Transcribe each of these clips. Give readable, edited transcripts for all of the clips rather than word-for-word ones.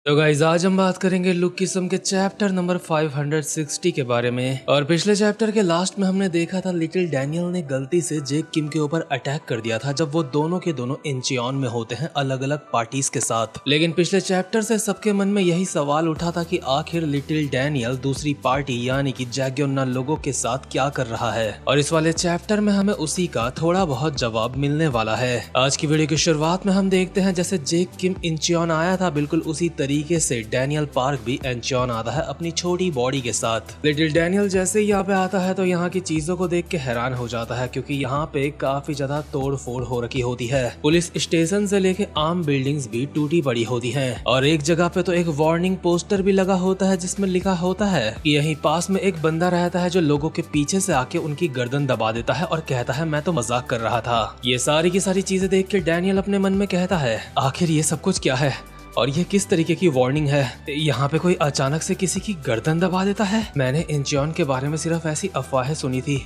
तो गाइस आज हम बात करेंगे लुक किस्म के चैप्टर नंबर 560 के बारे में। और पिछले चैप्टर के लास्ट में हमने देखा था लिटिल डैनियल ने गलती से जेक किम के ऊपर अटैक कर दिया था जब वो दोनों के दोनों इंचियन में होते हैं अलग अलग पार्टीज के साथ। लेकिन पिछले चैप्टर से सबके मन में यही सवाल उठा था कि आखिर लिटिल डैनियल दूसरी पार्टी यानी कि जैग्योना लोगों के साथ क्या कर रहा है, और इस वाले चैप्टर में हमें उसी का थोड़ा बहुत जवाब मिलने वाला है। आज की वीडियो की शुरुआत में हम देखते हैं जैसे जेक किम इंचियन आया था बिल्कुल उसी तरीके से डैनियल पार्क भी इंचियन आता है अपनी छोटी बॉडी के साथ। लिटिल डैनियल जैसे ही यहाँ पे आता है तो यहाँ की चीजों को देख के हैरान हो जाता है क्योंकि यहाँ पे काफी ज्यादा तोड़ फोड़ हो रखी होती है। पुलिस स्टेशन से लेके आम बिल्डिंग्स भी टूटी पड़ी होती हैं और एक जगह पे तो एक वार्निंग पोस्टर भी लगा होता है जिसमें लिखा होता है कि यहीं पास में एक बंदा रहता है जो लोगों के पीछे से आके उनकी गर्दन दबा देता है और कहता है मैं तो मजाक कर रहा था। ये सारी की सारी चीजें देख के डैनियल अपने मन में कहता है आखिर ये सब कुछ क्या है और ये किस तरीके की वार्निंग है। यहाँ पे कोई अचानक से किसी की गर्दन दबा देता है। मैंने इंचियन के बारे में सिर्फ ऐसी अफवाहें सुनी थी,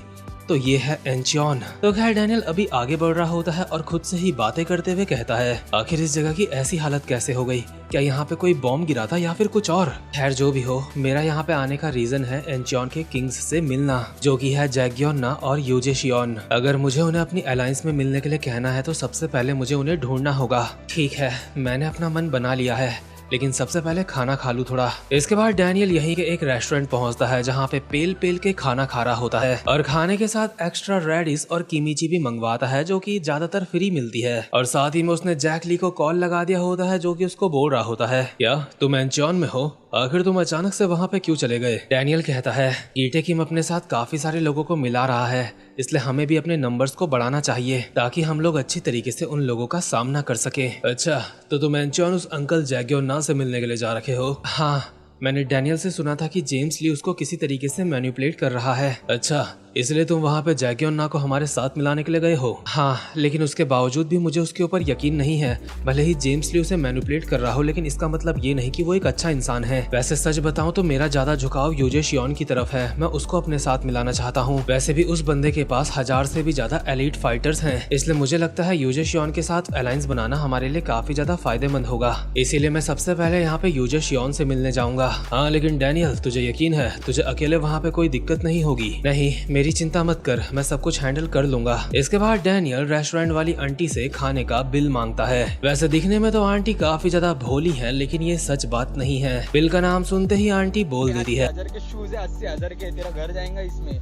तो ये है इंचियन। तो खैर डैनियल अभी आगे बढ़ रहा होता है और खुद से ही बातें करते हुए कहता है आखिर इस जगह की ऐसी हालत कैसे हो गई, क्या यहाँ पे कोई बॉम्ब गिरा था या फिर कुछ और। खैर जो भी हो, मेरा यहाँ पे आने का रीजन है इंचियन के किंग्स से मिलना जो कि है जैग्योना और यूजेशियन। अगर मुझे उन्हें अपनी अलायंस में मिलने के लिए कहना है तो सबसे पहले मुझे उन्हें ढूंढना होगा। ठीक है, मैंने अपना मन बना लिया है, लेकिन सबसे पहले खाना खा लूं थोड़ा। इसके बाद डैनियल यहीं के एक रेस्टोरेंट पहुंचता है जहां पे पेल पेल के खाना खा रहा होता है और खाने के साथ एक्स्ट्रा रेडिस और किमिची भी मंगवाता है जो कि ज्यादातर फ्री मिलती है। और साथ ही में उसने जैक ली को कॉल लगा दिया होता है जो कि उसको बोल रहा होता है क्या तुम इंचियन में हो, आखिर तुम अचानक से वहाँ पे क्यों चले गए। डैनियल कहता है कीटे किम अपने साथ काफी सारे लोगों को मिला रहा है, इसलिए हमें भी अपने नंबर्स को बढ़ाना चाहिए ताकि हम लोग अच्छी तरीके से उन लोगों का सामना कर सके। अच्छा, तो तुम इंचियन उस अंकल जैग्योना से मिलने के लिए जा रखे हो। हाँ, मैंने डैनियल से सुना था कि जेम्स ली उसको किसी तरीके से मैनिपुलेट कर रहा है। अच्छा, इसलिए तुम वहाँ पे जैग्योना को हमारे साथ मिलाने के लिए गए हो। हाँ, लेकिन उसके बावजूद भी मुझे उसके ऊपर यकीन नहीं है। भले ही जेम्स ली उसे मैनिपुलेट कर रहा हो लेकिन इसका मतलब ये नहीं कि वो एक अच्छा इंसान है। वैसे सच बताऊं तो मेरा ज्यादा झुकाव यूजेशियन की तरफ है, मैं उसको अपने साथ मिलाना चाहता हूँ। वैसे भी उस बंदे के पास 1000 से भी ज्यादा एलीट फाइटर्स हैं, इसलिए मुझे लगता है यूजेशियन के साथ अलायंस बनाना हमारे लिए काफी ज्यादा फायदेमंद होगा। इसीलिए मैं सबसे पहले यहाँ पे यूजेशियन से मिलने जाऊंगा। हाँ, लेकिन डैनियल तुझे यकीन है तुझे अकेले वहाँ पे कोई दिक्कत नहीं होगी। नहीं, मेरी चिंता मत कर, मैं सब कुछ हैंडल कर लूंगा। इसके बाद डैनियल रेस्टोरेंट वाली आंटी से खाने का बिल मांगता है। वैसे दिखने में तो आंटी काफी ज्यादा भोली है लेकिन ये सच बात नहीं है। बिल का नाम सुनते ही आंटी बोल देती है 80,000 के शूज है, 80,000 के, तेरा घर जाएगा इसमें,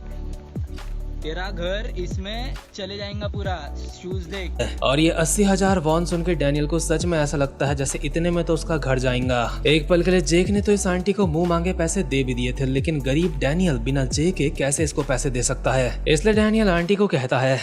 तेरा घर इसमें चले जाएगा पूरा, शूज देख। और ये 80,000 वॉन सुन के डैनियल को सच में ऐसा लगता है जैसे इतने में तो उसका घर जाएगा। एक पल के लिए जेक ने तो इस आंटी को मुंह मांगे पैसे दे भी दिए थे, लेकिन गरीब डैनियल बिना जे के कैसे इसको पैसे दे सकता है। इसलिए डैनियल आंटी को कहता है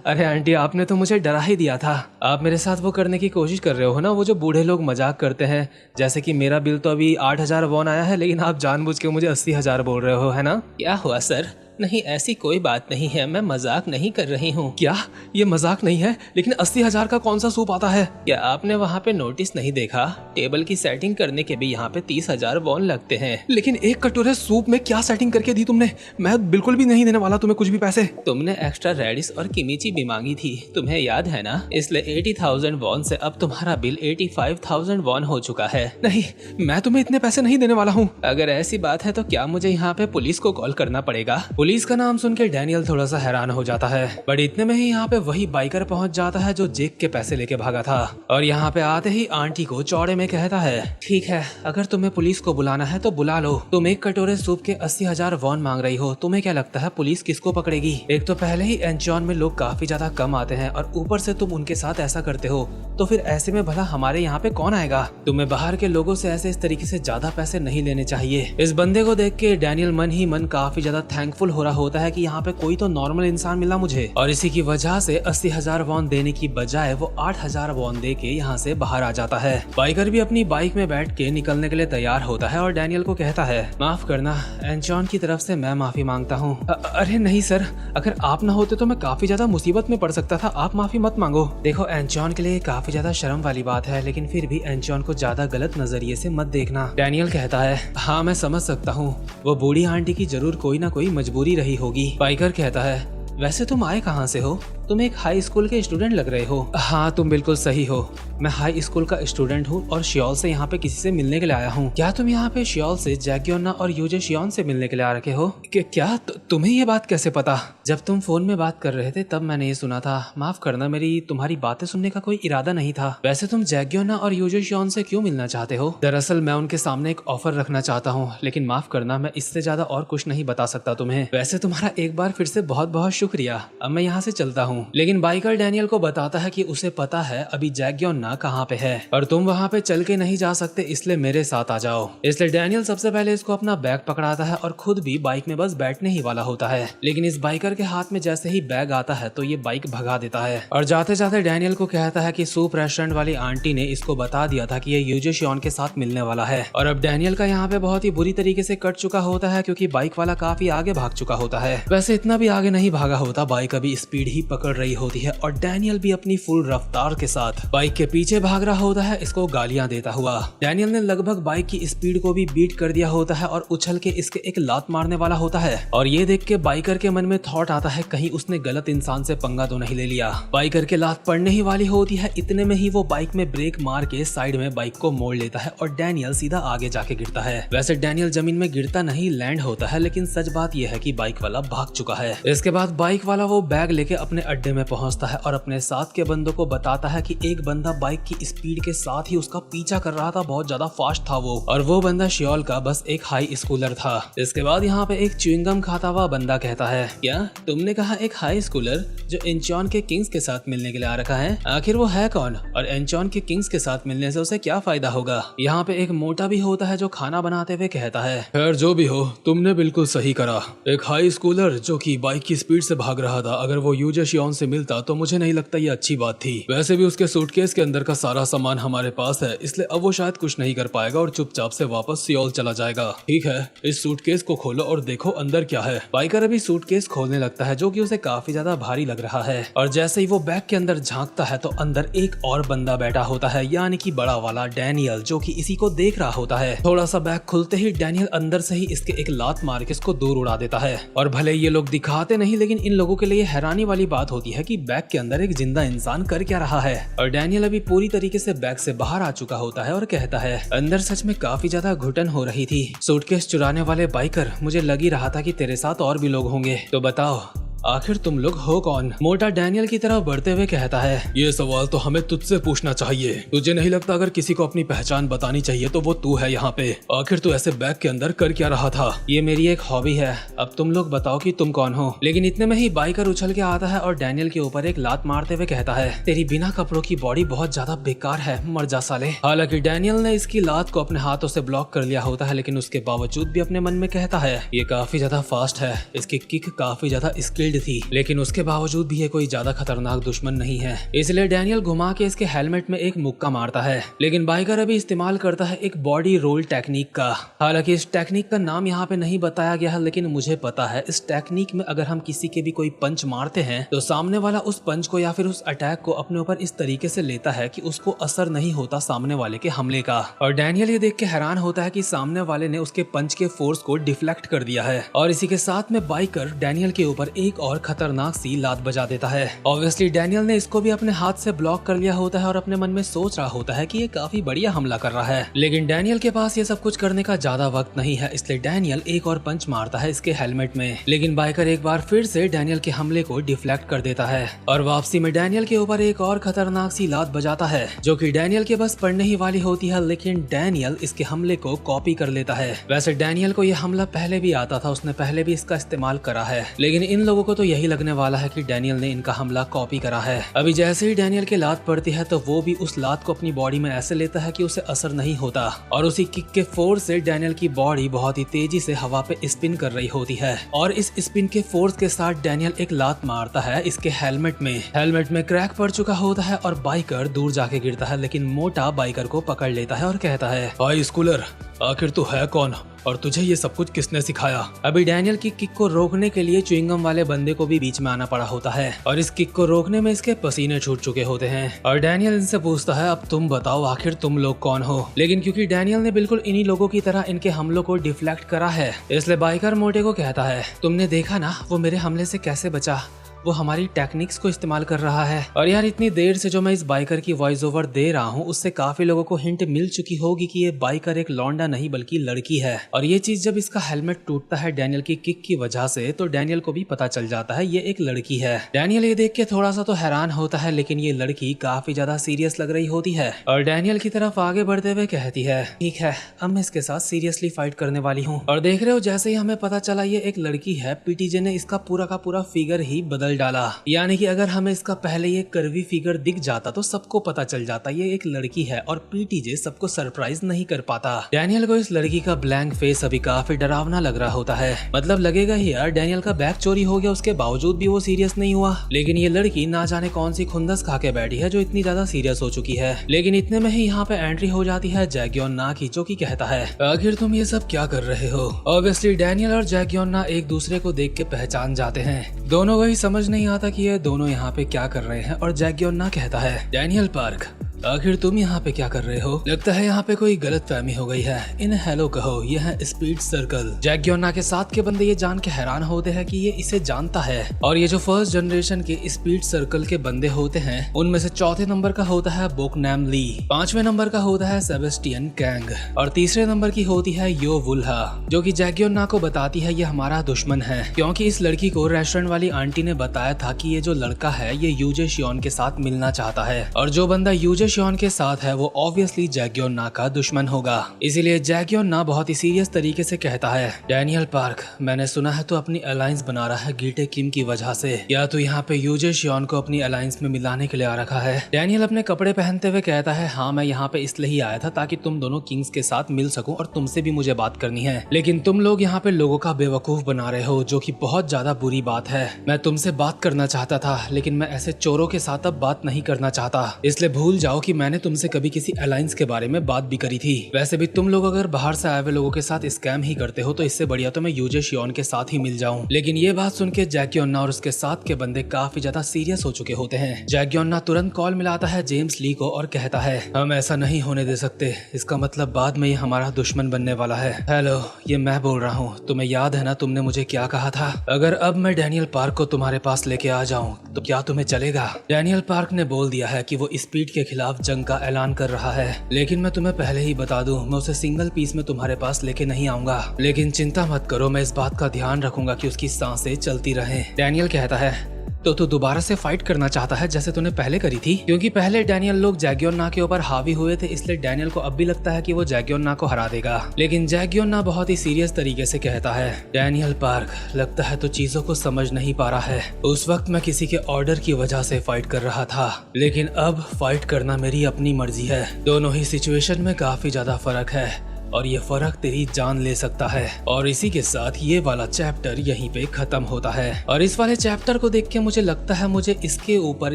अरे आंटी, आपने तो मुझे डरा ही दिया था। आप मेरे साथ वो करने की कोशिश कर रहे हो ना, वो जो बूढ़े लोग मजाक करते हैं, जैसे कि मेरा बिल तो अभी 8,000 वॉन आया है लेकिन आप जानबूझ के मुझे 80,000 बोल रहे हो, है ना। क्या हुआ सर? नहीं, ऐसी कोई बात नहीं है, मैं मजाक नहीं कर रही हूँ। क्या ये मजाक नहीं है? लेकिन 80,000 का कौन सा सूप आता है? क्या आपने वहाँ पे नोटिस नहीं देखा, टेबल की सेटिंग करने के भी यहाँ पे 30,000 वॉन लगते हैं। लेकिन एक कटोरे सूप में क्या सेटिंग करके दी तुमने? मैं बिल्कुल भी नहीं देने वाला तुम्हें कुछ भी पैसे। तुमने एक्स्ट्रा रेडिस और किमिची भी मांगी थी, तुम्हें याद है ना, इसलिए 80,000 वॉन से अब तुम्हारा बिल 85,000 वॉन हो चुका है। नहीं, मैं तुम्हें इतने पैसे नहीं देने वाला हूँ। अगर ऐसी बात है तो क्या मुझे यहाँ पे पुलिस को कॉल करना पड़ेगा? पुलिस का नाम सुन के डैनियल थोड़ा सा हैरान हो जाता है, बट इतने में ही यहाँ पे वही बाइकर पहुंच जाता है जो जेक के पैसे लेके भागा था। और यहाँ पे आते ही आंटी को चौड़े में कहता है ठीक है, अगर तुम्हें पुलिस को बुलाना है तो बुला लो। तुम एक कटोरे सूप के 80,000 वॉन मांग रही हो, तुम्हें क्या लगता है पुलिस किसको पकड़ेगी? एक तो पहले ही इंचियन में लोग काफी ज्यादा कम आते हैं और ऊपर से तुम उनके साथ ऐसा करते हो, तो फिर ऐसे में भला हमारे यहाँ पे कौन आएगा? तुम्हें बाहर के लोगों से ऐसे इस तरीके से ज्यादा पैसे नहीं लेने चाहिए। इस बंदे को देख के डैनियल मन ही मन काफी ज्यादा थैंकफुल हो रहा होता है कि यहाँ पे कोई तो नॉर्मल इंसान मिला मुझे, और इसी की वजह से 80,000 वॉन देने की बजाय वो 8,000 वॉन दे के यहाँ से बाहर आ जाता है। बाइकर भी अपनी बाइक में बैठ के निकलने के लिए तैयार होता है और डैनियल को कहता है माफ करना, इंचियन की तरफ से मैं माफी मांगता हूँ। अरे नहीं सर, अगर आप ना होते तो मैं काफी ज्यादा मुसीबत में पड़ सकता था, आप माफी मत मांगो। देखो, इंचियन के लिए काफी ज्यादा शर्म वाली बात है, लेकिन फिर भी इंचियन को ज्यादा गलत नजरिए से मत देखना। डैनियल कहता है हाँ, मैं समझ सकता हूँ, वो बूढ़ी आंटी की जरूर कोई ना कोई मजबूरी रही होगी। बाइकर कहता है वैसे तुम आए कहाँ से हो? तुम एक हाई स्कूल के स्टूडेंट लग रहे हो। हाँ तुम बिल्कुल सही हो, मैं हाई स्कूल का स्टूडेंट हूँ और शियोल से यहाँ पे किसी से मिलने के लिए आया हूँ। क्या तुम यहाँ पे शियोल से जैक्योना और यूजे शियोन से मिलने के लिए आ रखे हो? क्या तुम्हें ये बात कैसे पता? जब तुम फोन में बात कर रहे थे तब मैंने ये सुना था। माफ करना, मेरी तुम्हारी बातें सुनने का कोई इरादा नहीं था। वैसे तुम जैक्योना और यूजे शियोन से क्यों मिलना चाहते हो? दरअसल मैं उनके सामने एक ऑफर रखना चाहता हूँ, लेकिन माफ करना मैं इससे ज्यादा और कुछ नहीं बता सकता तुम्हें। वैसे तुम्हारा एक बार फिर से बहुत बहुत शुक्रिया, अब मैं यहाँ से चलता हूँ। लेकिन बाइकर डैनियल को बताता है कि उसे पता है अभी जैक्योना कहाँ पे है और तुम वहाँ पे चल के नहीं जा सकते, इसलिए मेरे साथ आ जाओ। इसलिए डैनियल सबसे पहले इसको अपना बैग पकड़ाता है और खुद भी बाइक में बस बैठने ही वाला होता है। लेकिन इस बाइकर के हाथ में जैसे ही बैग आता है तो ये बाइक भगा देता है और जाते जाते डैनियल को कहता है कि सूप रेस्टोरेंट वाली आंटी ने इसको बता दिया था कि ये यूजे शियोन के साथ मिलने वाला है। और अब डैनियल का यहाँ पे बहुत ही बुरी तरीके से कट चुका होता है क्योंकि बाइक वाला काफी आगे भाग चुका होता है। वैसे इतना भी आगे नहीं भागा होता, बाइक अभी स्पीड ही पकड़ रही होती है और डैनियल भी अपनी फुल रफ्तार के साथ बाइक के पीछे भाग रहा होता है, इसको गालियां देता हुआ। डैनियल ने लगभग बाइक की स्पीड को भी बीट कर दिया होता है और उछल के इसके एक लात मारने वाला होता है। और ये देख के बाइकर के मन में थॉट आता है कहीं उसने गलत इंसान से पंगा तो नहीं ले लिया। बाइकर के लात पड़ने ही वाली होती है, इतने में ही वो बाइक में ब्रेक मार के साइड में बाइक को मोड़ लेता है और डैनियल सीधा आगे जाके गिरता है। वैसे डैनियल जमीन में गिरता नहीं, लैंड होता है, लेकिन सच बात यह है कि बाइक वाला भाग चुका है। इसके बाद बाइक वाला वो बैग लेके अपने अड्डे में पहुंचता है और अपने साथ के बंदों को बताता है कि एक बंदा बाइक की स्पीड के साथ ही उसका पीछा कर रहा था, बहुत ज्यादा फास्ट था वो, और वो बंदा शियोल का बस एक हाई स्कूलर था। इसके बाद यहाँ पे एक च्युइंगम खाता हुआ बंदा कहता है, क्या तुमने कहा एक हाई स्कूलर जो इंचॉन के किंग्स के साथ मिलने के लिए आ रखा है? आखिर वो है कौन और इंचॉन के किंग्स के साथ मिलने से उसे क्या फायदा होगा? यहाँ पे एक मोटा भी होता है जो खाना बनाते हुए कहता है, खैर जो भी हो, तुमने बिल्कुल सही करा। एक हाई स्कूलर जो कि बाइक की स्पीड से भाग रहा था, अगर वो यूजे शियोन से मिलता तो मुझे नहीं लगता ये अच्छी बात थी। वैसे भी उसके सूटकेस के अंदर का सारा सामान हमारे पास है, इसलिए अब वो शायद कुछ नहीं कर पाएगा और चुपचाप से वापस सियोल चला जाएगा। ठीक है, इस सूटकेस को खोलो और देखो अंदर क्या है। बाइकर अभी सूटकेस खोलने लगता है जो कि उसे काफी ज्यादा भारी लग रहा है और जैसे ही वो बैग के अंदर झांकता है तो अंदर एक और बंदा बैठा होता है, यानी कि बड़ा वाला डैनियल, जो कि इसी को देख रहा होता है। थोड़ा सा बैग खुलते ही डैनियल अंदर से ही इसके एक लात मार के इसको दूर उड़ा देता है। और भले ये लोग दिखाते नहीं, लेकिन इन लोगों के लिए हैरानी वाली बात होती है कि बैग के अंदर एक जिंदा इंसान कर क्या रहा है। और डैनियल अभी पूरी तरीके से बैग से बाहर आ चुका होता है और कहता है, अंदर सच में काफी ज्यादा घुटन हो रही थी। सूटकेस चुराने वाले बाइकर, मुझे लग ही रहा था कि तेरे साथ और भी लोग होंगे, तो बताओ आखिर तुम लोग हो कौन? मोटा डैनियल की तरफ बढ़ते हुए कहता है, ये सवाल तो हमें तुझसे पूछना चाहिए। तुझे नहीं लगता अगर किसी को अपनी पहचान बतानी चाहिए तो वो तू है यहाँ पे? आखिर तू ऐसे बैग के अंदर कर क्या रहा था? ये मेरी एक हॉबी है, अब तुम लोग बताओ कि तुम कौन हो। लेकिन इतने में ही बाइकर उछल के आता है और डैनियल के ऊपर एक लात मारते हुए कहता है, तेरी बिना कपड़ों की बॉडी बहुत ज्यादा बेकार है, मर जा साले। हालांकि डैनियल ने इसकी लात को अपने हाथों से ब्लॉक कर लिया होता है, लेकिन उसके बावजूद भी अपने मन में कहता है, ये काफी ज्यादा फास्ट है, इसकी किक काफी ज्यादा स्किल्ड थी, लेकिन उसके बावजूद भी ये कोई ज्यादा खतरनाक दुश्मन नहीं है। इसलिए डैनियल घुमा के इसके हेलमेट में एक मुक्का मारता है। लेकिन बाइकर अभी इस्तेमाल करता है एक बॉडी रोल टेक्निक का। हालांकि इस टेक्निक का नाम यहाँ पे नहीं बताया गया है, लेकिन मुझे पता है इस टेक्निक में अगर हम किसी के भी कोई पंच मारते हैं तो सामने वाला उस पंच को या फिर उस अटैक को अपने ऊपर इस तरीके से लेता है कि उसको असर नहीं होता सामने वाले के हमले का। और डैनियल ये देख के हैरान होता है कि सामने वाले ने उसके पंच के फोर्स को डिफ्लेक्ट कर दिया है। और इसी के साथ में बाइकर डैनियल के ऊपर एक और खतरनाक सी लात बजा देता है। ऑब्वियसली डैनियल ने इसको भी अपने हाथ से ब्लॉक कर लिया होता है और अपने मन में सोच रहा होता है कि ये काफी बढ़िया हमला कर रहा है। लेकिन डैनियल के पास ये सब कुछ करने का ज्यादा वक्त नहीं है, इसलिए डैनियल एक और पंच मारता है इसके हेलमेट में। लेकिन बाइकर एक बार फिर से डैनियल के हमले को डिफ्लेक्ट कर देता है और वापसी में डैनियल के ऊपर एक और खतरनाक सी लात बजाता है जो कि डैनियल के बस पड़ने ही वाली होती है। लेकिन डैनियल इसके हमले को कॉपी कर लेता है। वैसे डैनियल को यह हमला पहले भी आता था, उसने पहले भी इसका इस्तेमाल करा है, लेकिन इन लोगों को तो यही लगने वाला है कि डैनियल ने इनका हमला कॉपी करा है। अभी जैसे ही डैनियल की लात पड़ती है तो वो भी उस लात को अपनी बॉडी में ऐसे लेता है कि उसे असर नहीं होता और उसी किक के फोर्स से डैनियल की बॉडी बहुत ही तेजी से हवा पे स्पिन कर रही होती है। और इस स्पिन के फोर्स के साथ डैनियल एक लात मारता है इसके हेलमेट में क्रैक पड़ चुका होता है और बाइकर दूर जाके गिरता है। लेकिन मोटा बाइकर को पकड़ लेता है और कहता है, हाई स्कूलर, आखिर तू है कौन और तुझे ये सब कुछ किसने सिखाया? अभी डैनियल की किक को रोकने के लिए च्युइंगम वाले बंदे को भी बीच में आना पड़ा होता है और इस किक को रोकने में इसके पसीने छूट चुके होते हैं। और डैनियल इनसे पूछता है, अब तुम बताओ आखिर तुम लोग कौन हो? लेकिन क्योंकि डैनियल ने बिल्कुल इन्हीं लोगों की तरह इनके हमलों को डिफ्लेक्ट करा है, इसलिए बाइकर मोटे को कहता है, तुमने देखा ना वो मेरे हमले से कैसे बचा? वो हमारी टेक्निक्स को इस्तेमाल कर रहा है। और यार इतनी देर से जो मैं इस बाइकर की वॉइस ओवर दे रहा हूँ उससे काफी लोगों को हिंट मिल चुकी होगी कि ये बाइकर एक लौंडा नहीं बल्कि लड़की है। और ये चीज जब इसका हेलमेट टूटता है डैनियल की किक की वजह से तो डैनियल को भी पता चल जाता है ये एक लड़की है। डैनियल ये देख के थोड़ा सा तो हैरान होता है, लेकिन ये लड़की काफी ज्यादा सीरियस लग रही होती है और डैनियल की तरफ आगे बढ़ते हुए कहती है ठीक है अब मैं इसके साथ सीरियसली फाइट करने वाली हूँ। और देख रहे हो जैसे ही हमें पता चला ये एक लड़की है, पीटीजे ने इसका पूरा का पूरा फिगर ही बदल डाला। यानी कि अगर हमें इसका पहले ये कर्वी फिगर दिख जाता तो सबको पता चल जाता ये एक लड़की है और पीटीजे सबको सरप्राइज नहीं कर पाता। डैनियल को इस लड़की का ब्लैंक फेस अभी काफी डरावना लग रहा होता है। मतलब लगेगा ही यार डैनियल का बैग चोरी हो गया उसके बावजूद भी वो सीरियस नहीं हुआ, लेकिन ये लड़की ना जाने कौन सी खुंदस खा के बैठी है जो इतनी ज्यादा सीरियस हो चुकी है। लेकिन इतने में ही यहाँ पे एंट्री हो जाती है जैगियोना की, जो की कहता है आखिर तुम ये सब क्या कर रहे हो। ऑब्वियसली डैनियल और जैगियोना एक दूसरे को देख के पहचान जाते हैं। दोनों को ही समझ नहीं आता कि ये दोनों यहाँ पे क्या कर रहे हैं। और जैगियोना कहता है डैनियल पार्क आखिर तुम यहाँ पे क्या कर रहे हो, लगता है यहाँ पे कोई गलतफहमी हो गई है, इन्हें हेलो कहो, ये है स्पीड सर्कल। जैगियोना के साथ के बंदे ये जान के हैरान होते हैं कि ये इसे जानता है। और ये जो फर्स्ट जनरेशन के स्पीड सर्कल के बंदे होते हैं उनमें से चौथे नंबर का होता है बोकनैम ली, 5वें नंबर का होता है सेबेस्टियन कैंग और तीसरे नंबर की होती है यो वुल्हा, जो की जैगियोना को बताती है ये हमारा दुश्मन है, क्योंकि इस लड़की को रेस्टोरेंट वाली आंटी ने बताया था कि ये जो लड़का है ये यूजे शियोन के साथ मिलना चाहता है और जो बंदा यूजे शियोन के साथ है वो ऑब्वियसली जैगियोना का दुश्मन होगा। इसीलिए जैगियोना बहुत ही सीरियस तरीके से कहता है डैनियल पार्क मैंने सुना है तो अपनी अलायंस बना रहा है गीटे किम की वजह से, या तो यहाँ पे यूजे शियोन को अपनी अलायंस में मिलाने के लिए आ रखा है। डैनियल अपने कपड़े पहनते हुए कहता है हाँ मैं यहाँ पे इसलिए ही आया था ताकि तुम दोनों किंग्स के साथ मिल सकूं और तुमसे भी मुझे बात करनी है, लेकिन तुम लोग यहाँ पे लोगों का बेवकूफ बना रहे हो जो की बहुत ज्यादा बुरी बात है। मैं तुमसे बात करना चाहता था लेकिन मैं ऐसे चोरों के साथ अब बात नहीं करना चाहता, इसलिए भूल जाओ कि मैंने तुमसे कभी किसी अलायंस के बारे में बात भी करी थी। वैसे भी तुम लोग अगर बाहर से आए हुए लोगों के साथ स्कैम ही करते हो तो इससे बढ़िया तो मैं यूजे शियोन के साथ ही मिल जाऊं। लेकिन ये बात सुन के जैगियोना और उसके साथ के बंदे काफी ज्यादा सीरियस हो चुके होते हैं। जैगियोना तुरंत कॉल मिलाता है जेम्स ली को और कहता है हम ऐसा नहीं होने दे सकते, इसका मतलब बाद में ये हमारा दुश्मन बनने वाला है। हेलो ये मैं बोल रहा हूँ, तुम्हें याद है ना तुमने मुझे क्या कहा था, अगर अब मैं डैनियल पार्क को तुम्हारे पास लेके आ जाऊँ तो क्या तुम्हें चलेगा। डैनियल पार्क ने बोल दिया है कि वो स्पीड के खिलाफ जंग का ऐलान कर रहा है, लेकिन मैं तुम्हें पहले ही बता दूं मैं उसे सिंगल पीस में तुम्हारे पास लेके नहीं आऊंगा, लेकिन चिंता मत करो मैं इस बात का ध्यान रखूंगा कि उसकी सांसें चलती रहें। डैनियल कहता है तो तू दोबारा से फाइट करना चाहता है जैसे तूने पहले करी थी, क्योंकि पहले डैनियल लोग जैगियोना के ऊपर हावी हुए थे इसलिए डैनियल को अब भी लगता है कि वो जैगियोना को हरा देगा। लेकिन जैगियोना बहुत ही सीरियस तरीके से कहता है डैनियल पार्क लगता है तो चीजों को समझ नहीं पा रहा है, उस वक्त मैं किसी के ऑर्डर की वजह से फाइट कर रहा था लेकिन अब फाइट करना मेरी अपनी मर्जी है। दोनों ही सिचुएशन में काफी ज्यादा फर्क है और ये फर्क तेरी जान ले सकता है। और इसी के साथ ये वाला चैप्टर यहीं पे खत्म होता है। और इस वाले चैप्टर को देख के मुझे लगता है मुझे इसके ऊपर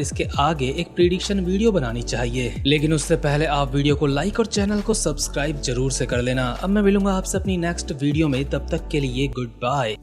इसके आगे एक प्रेडिक्शन वीडियो बनानी चाहिए, लेकिन उससे पहले आप वीडियो को लाइक और चैनल को सब्सक्राइब जरूर से कर लेना। अब मैं मिलूंगा आपसे अपनी नेक्स्ट वीडियो में, तब तक के लिए गुड बाय।